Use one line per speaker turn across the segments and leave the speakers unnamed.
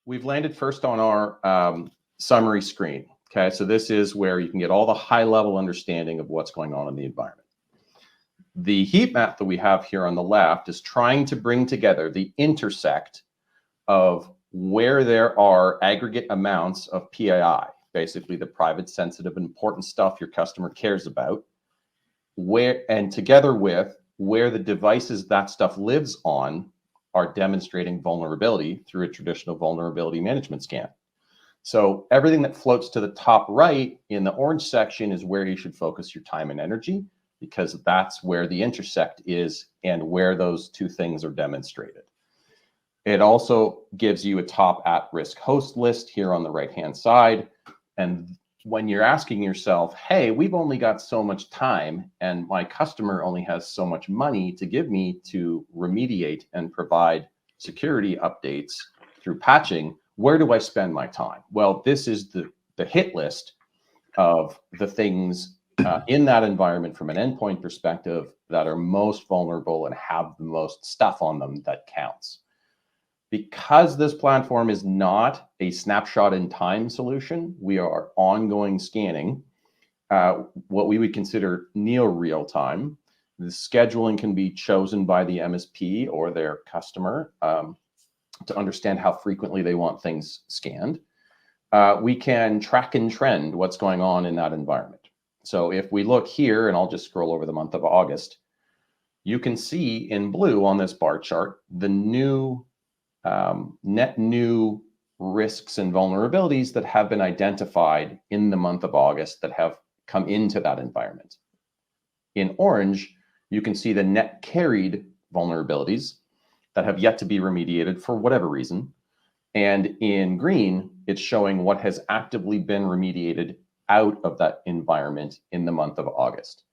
we've landed first on our summary screen. Okay, so this is where you can get all the high-level understanding of what's going on in the environment. The heat map that we have here on the left is trying to bring together the intersect of where there are aggregate amounts of PII, basically the private, sensitive, important stuff your customer cares about, and together with where the devices that stuff lives on are demonstrating vulnerability through a traditional vulnerability management scan. So everything that floats to the top right in the orange section is where you should focus your time and energy, because that's where the intersect is and where those two things are demonstrated. It also gives you a top at-risk host list here on the right-hand side. And when you're asking yourself, hey, we've only got so much time and my customer only has so much money to give me to remediate and provide security updates through patching, where do I spend my time? Well, this is the hit list of the things in that environment from an endpoint perspective that are most vulnerable and have the most stuff on them that counts. Because this platform is not a snapshot in time solution, we are ongoing scanning, what we would consider near real time. The scheduling can be chosen by the MSP or their customer to understand how frequently they want things scanned. We can track and trend what's going on in that environment. So if we look here, and I'll just scroll over the month of August, you can see in blue on this bar chart, the new net new risks and vulnerabilities that have been identified in the month of August that have come into that environment. In orange, you can see the net carried vulnerabilities that have yet to be remediated for whatever reason. And in green, it's showing what has actively been remediated out of that environment in the month of August.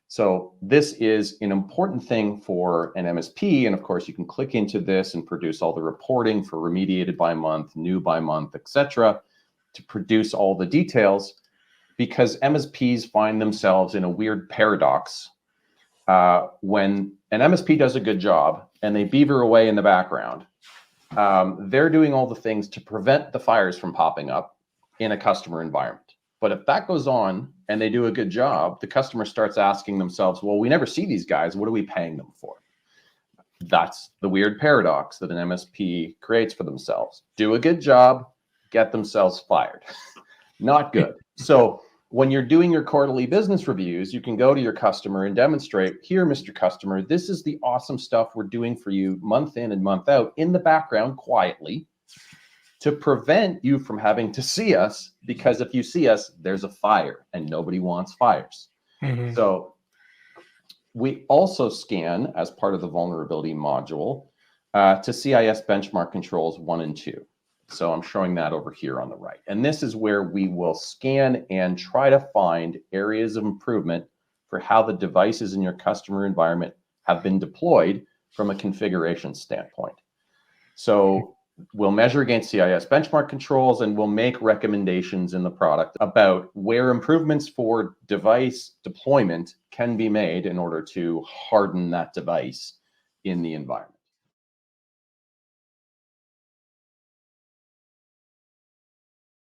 So this is an important thing for an MSP. And of course, you can click into this and produce all the reporting for remediated by month, new by month, etc., to produce all the details, because MSPs find themselves in a weird paradox. When an MSP does a good job and they beaver away in the background, they're doing all the things to prevent the fires from popping up in a customer environment. But if that goes on and they do a good job, the customer starts asking themselves, well, we never see these guys. What are we paying them for? That's the weird paradox that an MSP creates for themselves. Do a good job, get themselves fired. Not good. So when you're doing your quarterly business reviews, you can go to your customer and demonstrate, here, Mr. Customer, this is the awesome stuff we're doing for you month in and month out in the background quietly, to prevent you from having to see us, because if you see us, there's a fire and nobody wants fires. Mm-hmm. So we also scan as part of the vulnerability module to CIS benchmark controls 1 and 2. So I'm showing that over here on the right. And this is where we will scan and try to find areas of improvement for how the devices in your customer environment have been deployed from a configuration standpoint. So we'll measure against CIS benchmark controls, and we'll make recommendations in the product about where improvements for device deployment can be made in order to harden that device in the environment.